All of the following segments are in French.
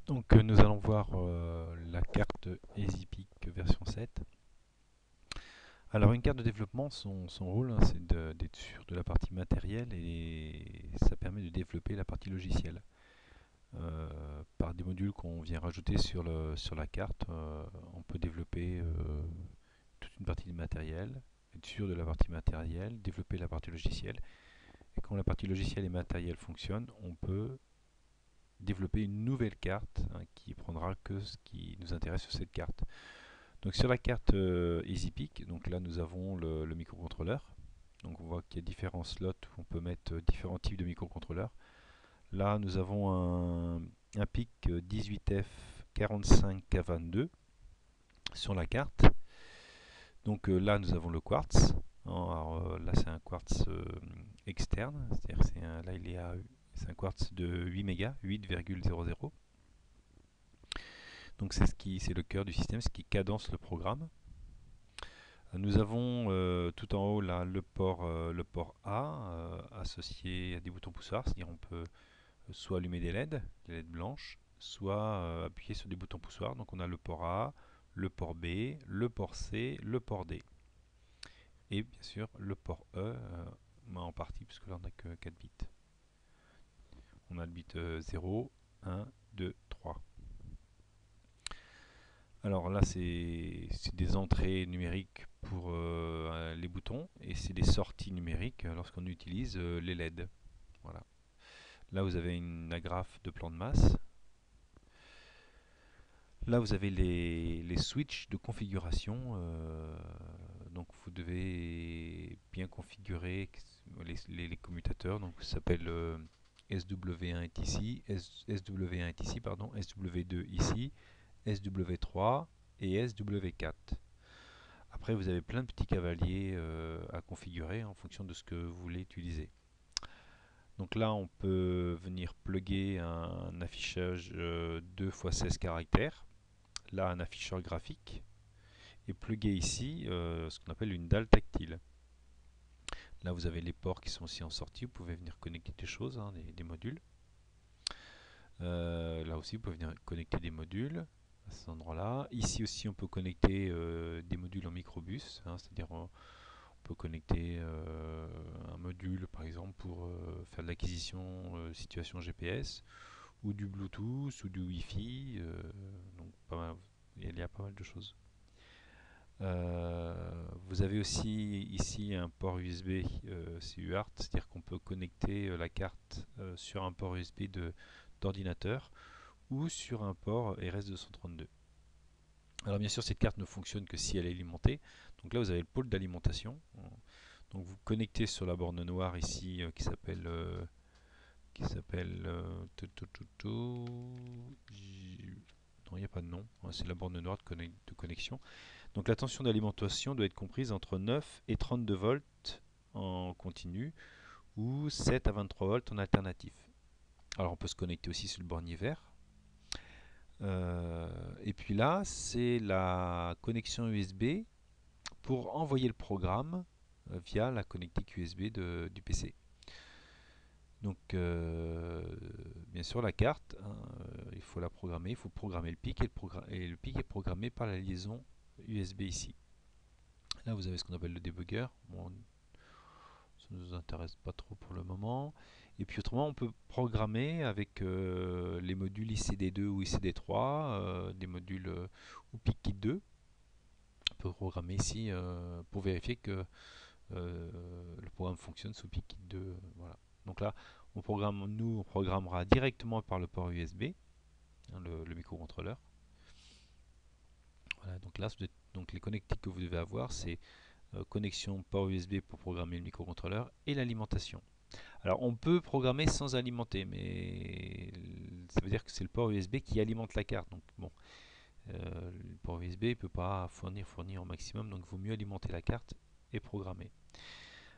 Donc nous allons voir la carte EasyPic version 7. Alors une carte de développement, son rôle hein, c'est d'être sûr de la partie matérielle et ça permet de développer la partie logicielle. Par des modules qu'on vient rajouter sur la carte, on peut développer toute une partie du matériel, être sûr de la partie matérielle, développer la partie logicielle. Et quand la partie logicielle et matérielle fonctionnent, on peut développer une nouvelle carte hein, qui prendra que ce qui nous intéresse sur cette carte. Donc sur la carte EasyPic, donc là nous avons le microcontrôleur. Donc on voit qu'il y a différents slots où on peut mettre différents types de microcontrôleurs. Là nous avons un PIC 18F45K22 sur la carte. Donc là nous avons le quartz. Alors, là c'est un quartz externe, c'est-à-dire là c'est un quartz de 8 mégas, 8,00. Donc c'est le cœur du système, ce qui cadence le programme. Nous avons tout en haut là le port A associé à des boutons poussoirs, c'est-à-dire on peut soit allumer des LED blanches, soit appuyer sur des boutons poussoirs. Donc on a le port A, le port B, le port C, le port D. Et bien sûr le port E en partie, puisque là on n'a que 4 bits. On a le bit 0, 1, 2, 3. Alors là, c'est des entrées numériques pour les boutons et c'est des sorties numériques lorsqu'on utilise les LED. Voilà. Là, vous avez une agrafe de plan de masse. Là, vous avez les switches de configuration. Donc, vous devez bien configurer les commutateurs. Donc, ça s'appelle SW1 est ici, SW1 est ici, pardon, SW2 ici, SW3 et SW4. Après, vous avez plein de petits cavaliers à configurer en fonction de ce que vous voulez utiliser. Donc là, on peut venir plugger un affichage 2 x 16 caractères. Là, un afficheur graphique. Et plugger ici ce qu'on appelle une dalle tactile. Là, vous avez les ports qui sont aussi en sortie. Vous pouvez venir connecter des choses, hein, des modules. Là aussi, vous pouvez venir connecter des modules à cet endroit-là. Ici aussi, on peut connecter des modules en microbus, hein, c'est-à-dire on peut connecter un module, par exemple, pour faire de l'acquisition situation GPS, ou du Bluetooth, ou du Wi-Fi. Donc, il y a pas mal de choses. Vous avez aussi ici un port USB CUART, c'est-à-dire qu'on peut connecter la carte sur un port USB d'ordinateur ou sur un port RS232. Alors bien sûr cette carte ne fonctionne que si elle est alimentée. Donc là vous avez le pôle d'alimentation. Donc vous connectez sur la borne noire ici qui s'appelle non, il n'y a pas de nom, c'est la borne noire de connexion. Donc la tension d'alimentation doit être comprise entre 9 et 32 volts en continu ou 7 à 23 volts en alternatif. Alors on peut se connecter aussi sur le bornier vert. Et puis là, c'est la connexion USB pour envoyer le programme via la connectique USB du PC. Donc, bien sûr, la carte, hein, il faut la programmer, il faut programmer le PIC et le PIC est programmé par la liaison USB ici. Là, vous avez ce qu'on appelle le debugger. Bon, ça ne nous intéresse pas trop pour le moment. Et puis autrement, on peut programmer avec les modules ICD2 ou ICD3, des modules ou PIC-Kit2. On peut programmer ici pour vérifier que le programme fonctionne sous PIC-Kit2. Voilà. Donc là, on programmera directement par le port USB, hein, le microcontrôleur. Voilà, donc là, donc les connectiques que vous devez avoir, c'est connexion port USB pour programmer le microcontrôleur et l'alimentation. Alors on peut programmer sans alimenter, mais ça veut dire que c'est le port USB qui alimente la carte. Donc bon, le port USB ne peut pas fournir au maximum, donc il vaut mieux alimenter la carte et programmer.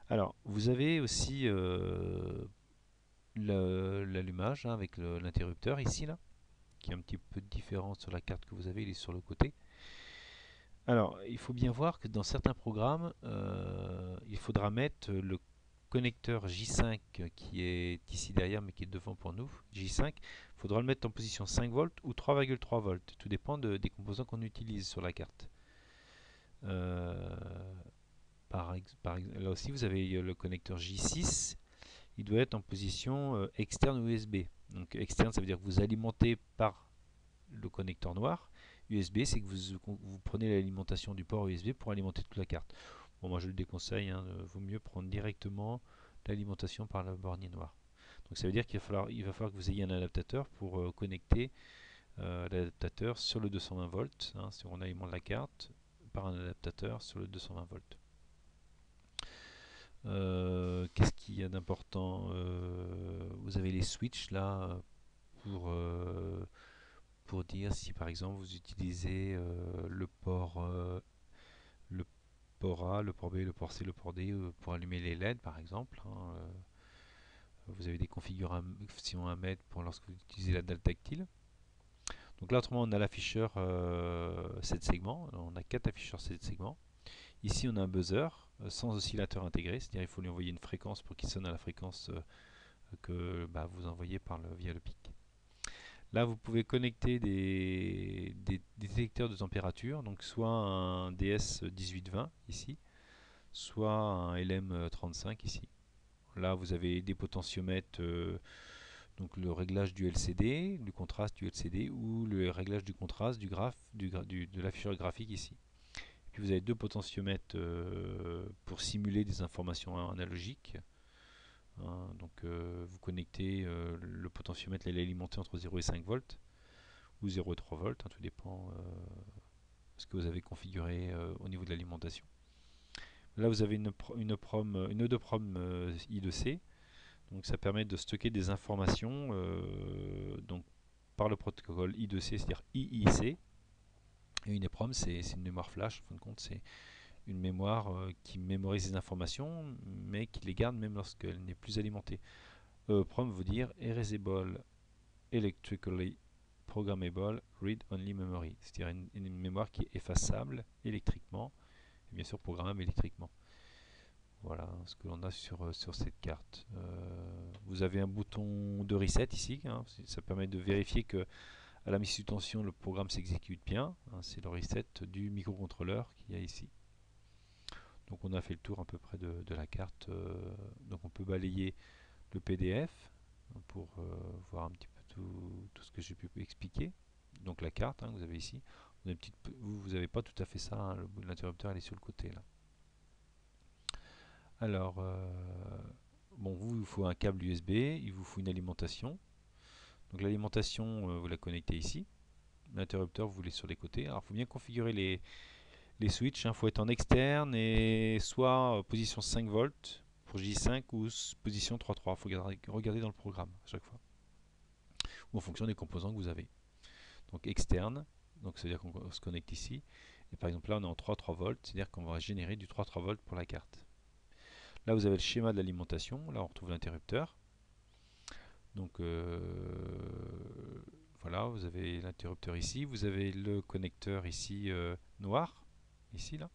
Alors vous avez aussi l'allumage hein, avec l'interrupteur ici là, qui est un petit peu différent sur la carte que vous avez, il est sur le côté. Alors il faut bien voir que dans certains programmes, il faudra mettre connecteur J5 qui est ici derrière mais qui est devant pour nous, J5, il faudra le mettre en position 5 volts ou 3,3 volts. Tout dépend des composants qu'on utilise sur la carte. Euh, là aussi, vous avez le connecteur J6. Il doit être en position externe USB. Donc externe, ça veut dire que vous alimentez par le connecteur noir. USB, c'est que vous prenez l'alimentation du port USB pour alimenter toute la carte. Bon, moi je le déconseille, hein, vaut mieux prendre directement l'alimentation par le bornier noir. Donc ça veut dire il va falloir que vous ayez un adaptateur pour connecter l'adaptateur sur le 220 volts, hein, si on alimente la carte par un adaptateur sur le 220 volts. Qu'est-ce qu'il y a d'important? Vous avez les switches là pour dire si par exemple vous utilisez le port A, le port B, le port C, le port D pour allumer les LED par exemple, hein. Vous avez des configurations à mettre pour lorsque vous utilisez la dalle tactile. Donc là autrement on a l'afficheur 7 segments, alors, on a 4 afficheurs 7 segments. Ici on a un buzzer sans oscillateur intégré, c'est-à-dire il faut lui envoyer une fréquence pour qu'il sonne à la fréquence que vous envoyez via le pic. Là vous pouvez connecter des détecteurs de température, donc soit un DS 1820 ici, soit un LM35 ici. Là vous avez des potentiomètres, donc le réglage du LCD, du contraste du LCD ou le réglage du contraste de l'afficheur graphique ici. Puis vous avez deux potentiomètres pour simuler des informations analogiques. Hein, donc vous connectez le potentiomètre, il est alimenté entre 0 et 5 volts ou 0 et 3 volts, hein, tout dépend de ce que vous avez configuré au niveau de l'alimentation. Là vous avez une EDPROM I2C, donc ça permet de stocker des informations donc par le protocole I2C, c'est-à-dire IIC. Et une EPROM, c'est une mémoire flash, en fin de compte, c'est une mémoire qui mémorise les informations, mais qui les garde même lorsqu'elle n'est plus alimentée. EPROM veut dire Erasable Electrically Programmable Read Only Memory, c'est-à-dire une mémoire qui est effaçable électriquement, et bien sûr programmable électriquement. Voilà ce que l'on a sur cette carte. Vous avez un bouton de reset ici, hein, ça permet de vérifier que à la mise sous tension le programme s'exécute bien, hein, c'est le reset du microcontrôleur qu'il y a ici. Donc on a fait le tour à peu près de la carte. Donc on peut balayer le PDF pour voir un petit peu tout ce que j'ai pu expliquer. Donc la carte, hein, vous avez ici. Vous n'avez pas tout à fait ça, hein, le bout de l'interrupteur elle est sur le côté là. Alors, bon, il vous faut un câble USB, il vous faut une alimentation. Donc l'alimentation, vous la connectez ici. L'interrupteur, vous voulez sur les côtés. Alors il faut bien configurer les switches, il faut être en externe et soit position 5 volts pour J5 ou position 3.3. Il faut regarder dans le programme à chaque fois. Ou en fonction des composants que vous avez. Donc externe, donc c'est-à-dire qu'on se connecte ici. Et par exemple là on est en 3.3 volts, c'est-à-dire qu'on va générer du 3.3 volts pour la carte. Là vous avez le schéma de l'alimentation, là on retrouve l'interrupteur. Donc voilà, vous avez l'interrupteur ici, vous avez le connecteur ici noir, ici là.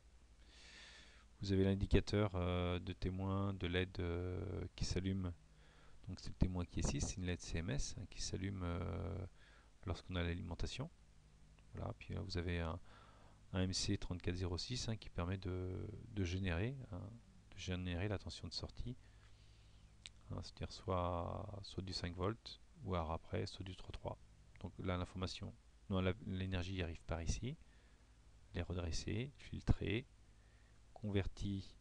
Vous avez l'indicateur de témoin de LED qui s'allume. Donc c'est le témoin qui est ici, c'est une LED CMS hein, qui s'allume lorsqu'on a l'alimentation. Voilà, puis là vous avez un MC3406 hein, qui permet de générer la tension de sortie, hein, c'est-à-dire soit du 5 volts ou alors après soit du 3.3. Donc là l'information, l'énergie arrive par ici, elle est redressée, filtrée, convertie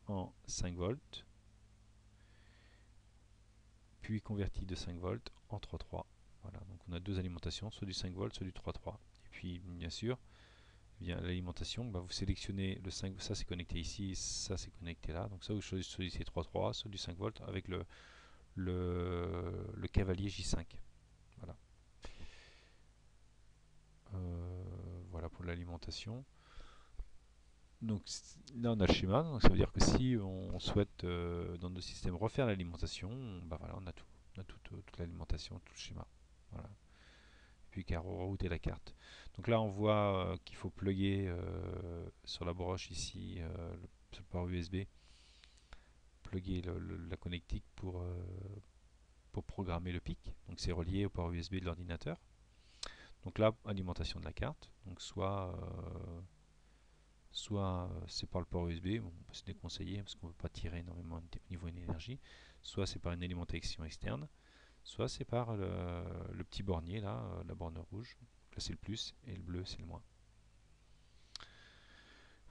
en 5 volts, puis converti de 5 volts en 3.3. Voilà, donc on a deux alimentations, soit du 5 volts, soit du 3.3. Et puis bien sûr, l'alimentation, vous sélectionnez le 5, ça c'est connecté ici, ça c'est connecté là. Donc ça vous choisissez 3.3, soit du 5 volts avec le cavalier J5. Voilà. Voilà pour l'alimentation. Donc là on a le schéma, donc ça veut dire que si on souhaite dans nos systèmes refaire l'alimentation, voilà, on a tout. On a toute l'alimentation, tout le schéma. Voilà. Puis qu'à rerouter la carte. Donc là on voit qu'il faut plugger sur la broche ici, sur le port USB, plugger la connectique pour programmer le PIC. Donc c'est relié au port USB de l'ordinateur. Donc là, alimentation de la carte. Donc soit c'est par le port USB, bon, c'est déconseillé parce qu'on ne veut pas tirer énormément au niveau d'énergie, soit c'est par une alimentation externe, soit c'est par le petit bornier là, la borne rouge. Là c'est le plus et le bleu c'est le moins.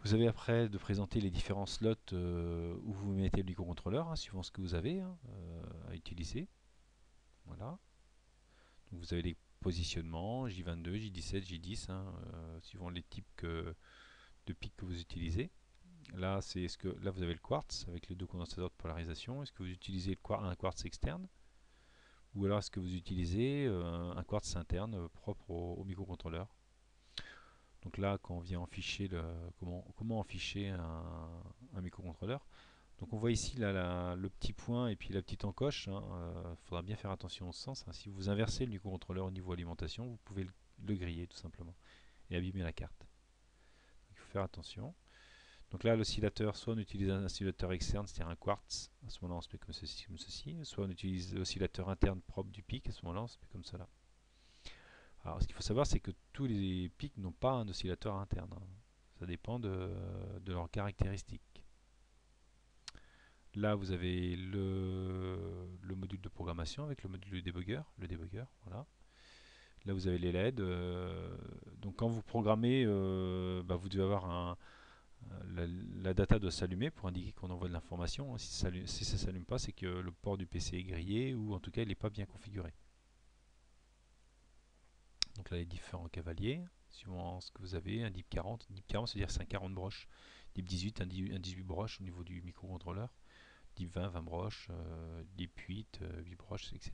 Vous avez après de présenter les différents slots où vous mettez le microcontrôleur, hein, suivant ce que vous avez à utiliser. Voilà. Donc vous avez les positionnements J22, J17, J10, hein, suivant les types de pics que vous utilisez. Là, là vous avez le quartz avec les deux condensateurs de polarisation. Est-ce que vous utilisez un quartz externe ou alors est-ce que vous utilisez un quartz interne propre au microcontrôleur? Donc là, quand on vient afficher comment afficher un microcontrôleur, donc on voit ici là, le petit point et puis la petite encoche. Il faudra bien faire attention au sens. Hein. Si vous inversez le microcontrôleur au niveau alimentation, vous pouvez le griller tout simplement et abîmer la carte. Donc, il faut faire attention. Donc là, l'oscillateur, soit on utilise un oscillateur externe, c'est-à-dire un quartz, à ce moment-là on se met comme ceci, soit on utilise l'oscillateur interne propre du PIC, à ce moment-là on se met comme cela. Alors ce qu'il faut savoir, c'est que tous les PIC n'ont pas un oscillateur interne. Hein. Ça dépend de leurs caractéristiques. Là, vous avez le module de programmation avec le module de débugger, voilà. Là, vous avez les LED. Donc quand vous programmez, vous devez avoir la data doit s'allumer pour indiquer qu'on envoie de l'information. Si ça ne s'allume pas, c'est que le port du PC est grillé ou en tout cas il n'est pas bien configuré. Donc là, les différents cavaliers, suivant ce que vous avez, un DIP 40. DIP 40, c'est-à-dire que c'est un 40 broches. DIP 18, un 18 broches au niveau du microcontrôleur. DIP 20, 20 broches. DIP 8, 8 broches, etc.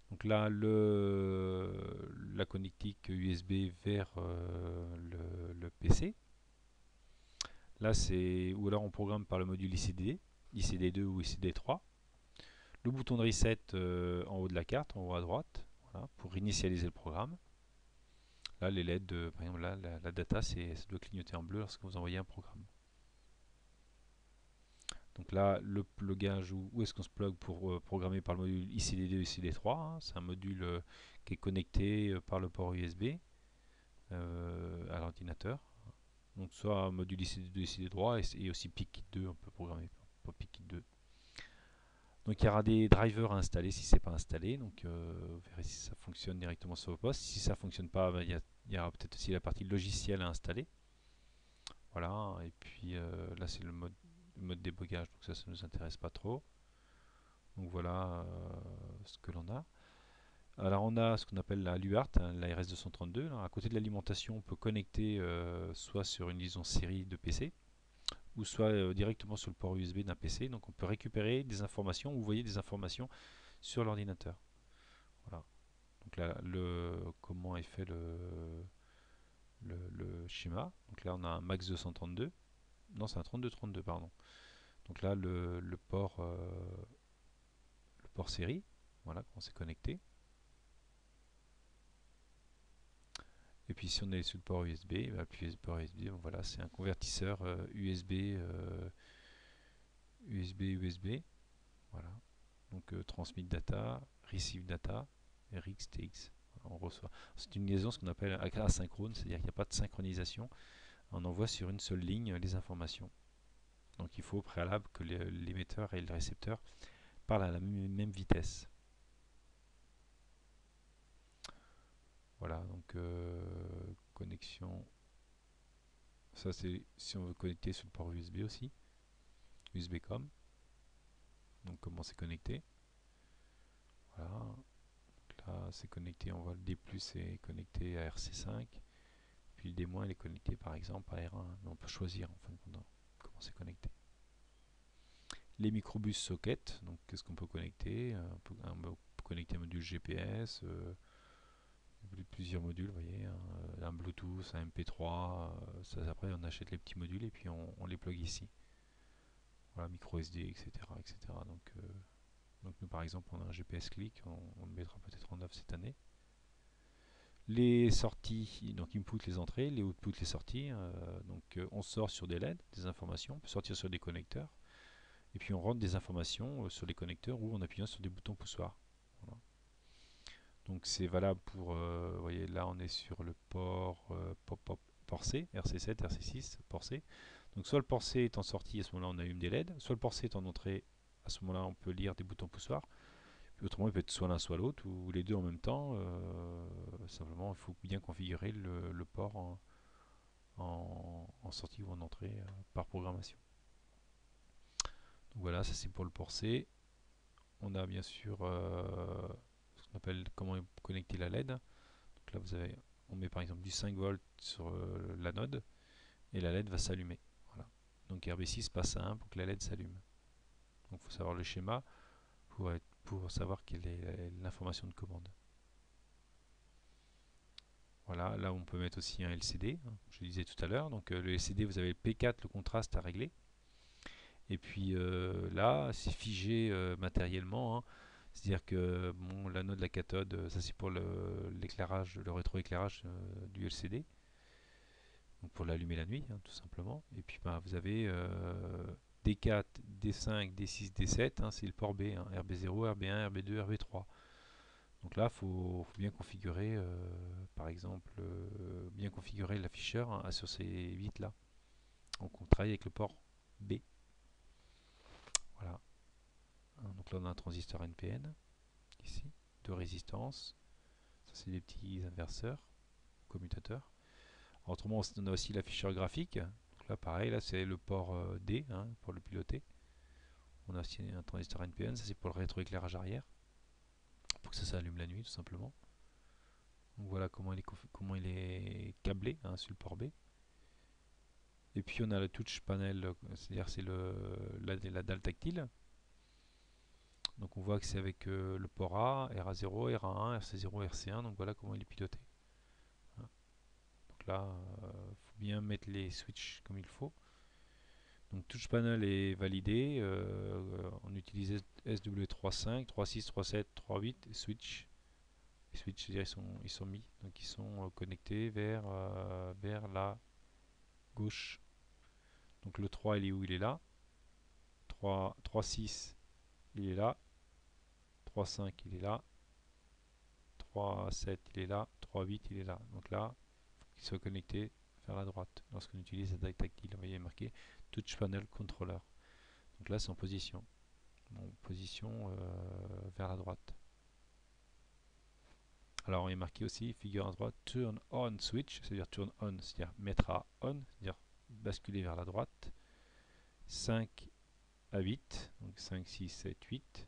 Donc là, la connectique USB vers le PC. Là, ou alors on programme par le module ICD, ICD2 ou ICD3. Le bouton de reset en haut de la carte, en haut à droite, voilà, pour initialiser le programme. Là, les LED, par exemple, là, la data, ça doit clignoter en bleu lorsque vous envoyez un programme. Donc là, le plugage, où est-ce qu'on se plug pour programmer par le module ICD2 et ICD3, hein, c'est un module qui est connecté par le port USB à l'ordinateur. Donc soit un module ICD2, ICD3 et aussi PIC2, on peut programmer pour PIC2. Donc il y aura des drivers à installer si ce n'est pas installé. Donc vous verrez si ça fonctionne directement sur vos postes. Si ça ne fonctionne pas, il y aura peut-être aussi la partie logicielle à installer. Voilà, et puis là c'est le mode débogage, donc ça ne nous intéresse pas trop. Donc voilà ce que l'on a. Alors on a ce qu'on appelle la l'UART, hein, la RS232. À côté de l'alimentation, on peut connecter soit sur une liaison série de PC, ou soit directement sur le port USB d'un PC. Donc on peut récupérer des informations, ou vous voyez des informations sur l'ordinateur. Voilà. Donc là, comment est fait le schéma. Donc là on a un Max 232. Non, c'est un 3232, pardon. Donc là le port série. Voilà, on s'est connecté. Et puis si on est sur le port USB, puis port USB, voilà, c'est un convertisseur USB, USB. Voilà. Donc transmit data, receive data, RX, TX. On reçoit. C'est une liaison ce qu'on appelle asynchrone, c'est-à-dire qu'il n'y a pas de synchronisation. On envoie sur une seule ligne les informations. Donc il faut au préalable que l'émetteur et le récepteur parlent à la même vitesse. Voilà, donc connexion. Ça c'est si on veut connecter sur le port USB aussi. USB-COM. Donc comment c'est connecté. Voilà. Donc là c'est connecté, on voit le D+, est connecté à RC5. Puis le D- il est connecté par exemple à R1. Mais on peut choisir en fin de compte comment c'est connecté. Les microbus socket, donc qu'est-ce qu'on peut connecter? On peut connecter un module GPS, plusieurs modules, vous voyez, un Bluetooth, un MP3, ça, après on achète les petits modules et puis on les plug ici. Voilà, micro SD, etc. etc. Donc nous par exemple on a un GPS click, on le mettra peut-être en œuvre cette année. Les sorties, donc input les entrées, les output les sorties, on sort sur des LED, des informations, on peut sortir sur des connecteurs. Et puis on rentre des informations sur les connecteurs ou en appuyant sur des boutons poussoirs. Voilà. Donc c'est valable pour, vous voyez là on est sur le port, port C, RC7, RC6, port C. Donc soit le port C est en sortie, à ce moment-là on allume des LED, soit le port C est en entrée, à ce moment-là on peut lire des boutons poussoirs. Puis autrement il peut être soit l'un soit l'autre, ou les deux en même temps. Simplement il faut bien configurer le port en sortie ou en entrée par programmation. Donc voilà, ça c'est pour le port C. On a bien sûr ce qu'on appelle comment connecter la LED. Donc là vous avez, on met par exemple du 5 volts sur l'anode et la LED va s'allumer. Voilà. Donc RB6 passe à 1 pour que la LED s'allume. Donc il faut savoir le schéma pour savoir quelle est l'information de commande. Voilà, là on peut mettre aussi un LCD, hein, je le disais tout à l'heure. Donc le LCD, vous avez le P4, le contraste à régler. Et puis là, c'est figé matériellement, hein. C'est-à-dire que bon, l'anode, la cathode, ça c'est pour l'éclairage, le rétroéclairage du LCD. Donc pour l'allumer la nuit, hein, tout simplement. Et puis bah, vous avez D4, D5, D6, D7, hein, c'est le port B, hein, RB0, RB1, RB2, RB3. Donc là, il faut bien configurer, par exemple, bien configurer l'afficheur hein, sur ces 8 là. Donc on travaille avec le port B. Voilà. Donc là, on a un transistor NPN, ici, de résistance. Ça, c'est des petits inverseurs, commutateurs. Autrement, on a aussi l'afficheur graphique. Donc là, pareil, là, c'est le port D hein, pour le piloter. On a aussi un transistor NPN, ça c'est pour le rétroéclairage arrière, pour que ça s'allume la nuit, tout simplement. Donc voilà comment il est câblé hein, sur le port B. Et puis on a le touch panel, c'est-à-dire c'est la dalle tactile. Donc on voit que c'est avec le port A, RA0, RA1, RC0, RC1. Donc voilà comment il est piloté. Voilà. Donc là, il faut bien mettre les switches comme il faut. Donc touch panel est validé. On utilise SW35, 36, 37, 38 switch. Les switches, ils sont mis, donc ils sont connectés vers la gauche. Donc le 3 il est où? Il est là. 3, 6 il est là. 3, 5 il est là. 3, 7 il est là. 3, 8 il est là. Donc là, il faut qu'il soit connecté vers la droite lorsqu'on utilise la dalle tactile. Vous voyez marqué Touch Panel Controller. Donc là, c'est en position. En position vers la droite. Alors, il est marqué aussi, figure à droite, Turn On Switch, c'est-à-dire Turn On, c'est-à-dire mettre à On, c'est-à-dire basculer vers la droite. 5 à 8, donc 5, 6, 7, 8,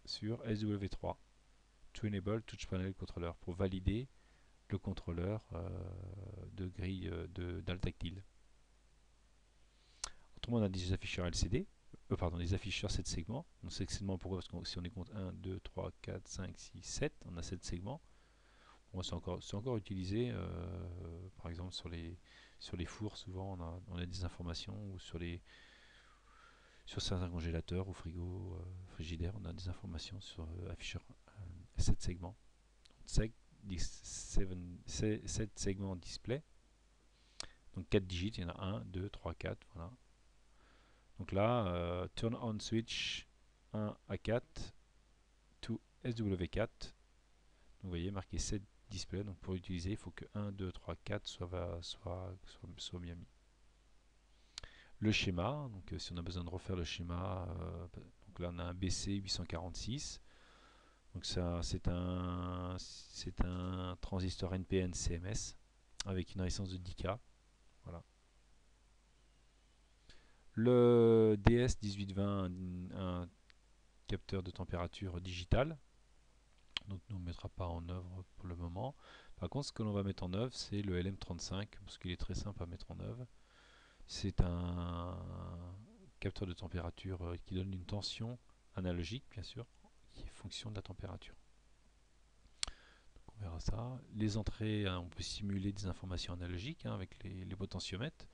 sur SW3. To Enable Touch Panel Controller, pour valider le contrôleur de grille de dalle tactile. Autrement, on a des afficheurs LCD, pardon, des afficheurs 7 segments. Donc 7 segments, pourquoi? Parce que si on les compte 1, 2, 3, 4, 5, 6, 7, on a 7 segments. Bon, c'est encore utilisé, par exemple sur les fours, souvent on a des informations, ou sur certains congélateurs ou frigos, frigidaires, on a des informations sur afficheur 7 segments. 7 segments display. Donc 4 digits, il y en a 1, 2, 3, 4, voilà. Donc là, turn on switch 1 à 4 to SW4. Donc vous voyez marqué 7 display. Donc pour l'utiliser, il faut que 1, 2, 3, 4 soit bien mis. Le schéma, donc si on a besoin de refaire le schéma, donc là on a un BC 846. Donc ça c'est un transistor NPN CMS avec une résistance de 10K. Voilà. Le DS1820, un capteur de température digital. Donc nous ne mettra pas en œuvre pour le moment. Par contre, ce que l'on va mettre en œuvre, c'est le LM35, parce qu'il est très simple à mettre en œuvre. C'est un capteur de température qui donne une tension analogique, bien sûr, qui est fonction de la température. Donc on verra ça. Les entrées, on peut simuler des informations analogiques hein, avec les potentiomètres.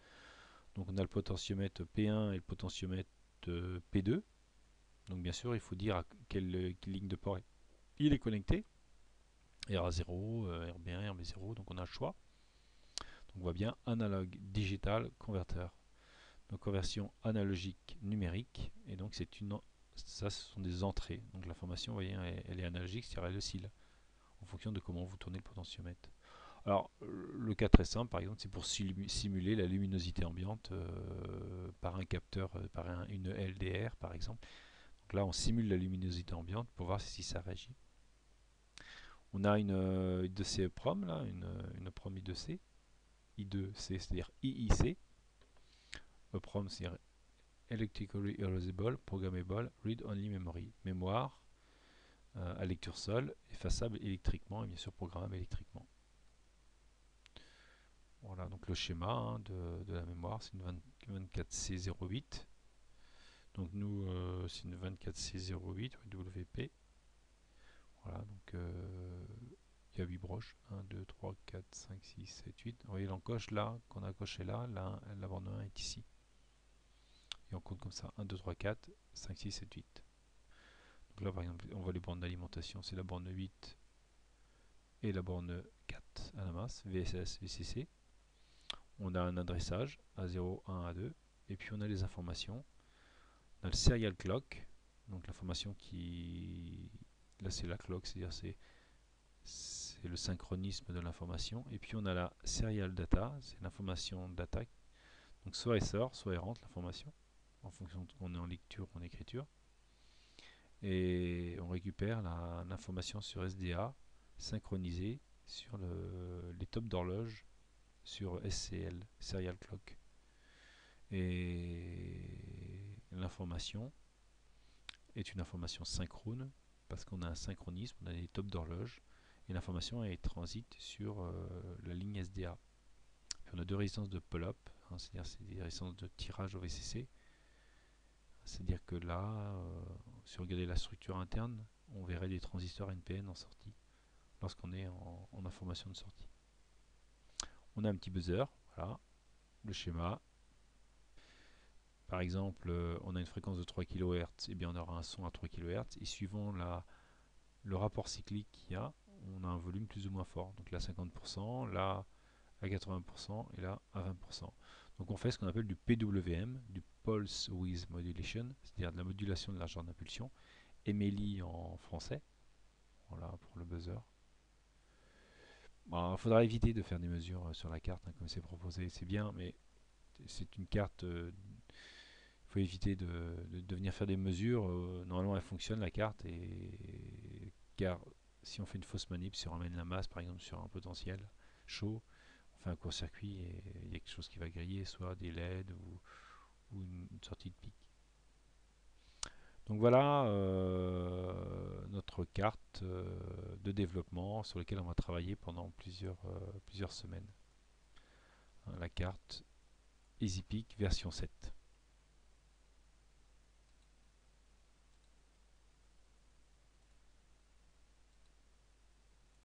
Donc on a le potentiomètre P1 et le potentiomètre P2. Donc bien sûr, il faut dire à quelle ligne de port il est connecté. RA0, RB1, RB0, donc on a le choix. Donc on voit bien analogue, digital, converteur. donc conversion analogique numérique, et donc ça ce sont des entrées. Donc l'information, vous voyez, elle est analogique, c'est-à-dire elle oscille en fonction de comment vous tournez le potentiomètre. Alors, le cas très simple, par exemple, c'est pour simuler la luminosité ambiante par un capteur, une LDR, par exemple. Donc là, on simule la luminosité ambiante pour voir si ça réagit. On a une I2C prom, là, une prom I2C. I2C, c'est-à-dire IIC. EPROM, c'est-à-dire Electrically Erasable, Programmable, Read Only Memory. Mémoire à lecture seule, effaçable électriquement et bien sûr programmable électriquement. Voilà donc le schéma de la mémoire, c'est une 24C08. Donc nous, c'est une 24C08 WP. Voilà, donc il y a 8 broches. 1, 2, 3, 4, 5, 6, 7, 8. Vous voyez l'encoche là, qu'on a coché là, la borne 1 est ici. Et on compte comme ça, 1, 2, 3, 4, 5, 6, 7, 8. Donc là par exemple, on voit les bornes d'alimentation, c'est la borne 8 et la borne 4 à la masse, VSS, VCC. On a un adressage A0, A1, A2, et puis on a les informations. On a le serial clock, donc l'information qui... Là c'est la clock, c'est-à-dire c'est le synchronisme de l'information. Et puis on a la serial data, c'est l'information data. Donc soit elle sort, soit elle rentre l'information, en fonction de qu'on est en lecture ou en écriture. Et on récupère l'information sur SDA synchronisée sur les tops d'horloge sur SCL, Serial Clock. Et l'information est une information synchrone parce qu'on a un synchronisme, on a des tops d'horloge et l'information est transite sur la ligne SDA. Puis on a deux résistances de pull-up, c'est-à-dire c'est des résistances de tirage au VCC. C'est-à-dire que là, si on regardait la structure interne, on verrait des transistors NPN en sortie lorsqu'on est en information de sortie. On a un petit buzzer, voilà, le schéma. Par exemple, on a une fréquence de 3 kHz, et bien on aura un son à 3 kHz, et suivant le rapport cyclique qu'il y a, on a un volume plus ou moins fort. Donc là 50%, là à 80% et là à 20%. Donc on fait ce qu'on appelle du PWM, du Pulse Width Modulation, c'est-à-dire de la modulation de largeur d'impulsion, MLI en français. Voilà pour le buzzer. Bon, il faudra éviter de faire des mesures sur la carte, comme c'est proposé, c'est bien, mais c'est une carte. Il faut éviter de venir faire des mesures. Normalement, elle fonctionne la carte, car si on fait une fausse manip, si on ramène la masse par exemple sur un potentiel chaud, on fait un court-circuit et il y a quelque chose qui va griller, soit des LED ou une sortie de pic. Donc voilà notre carte de développement sur laquelle on va travailler pendant plusieurs semaines. La carte EasyPeak version 7.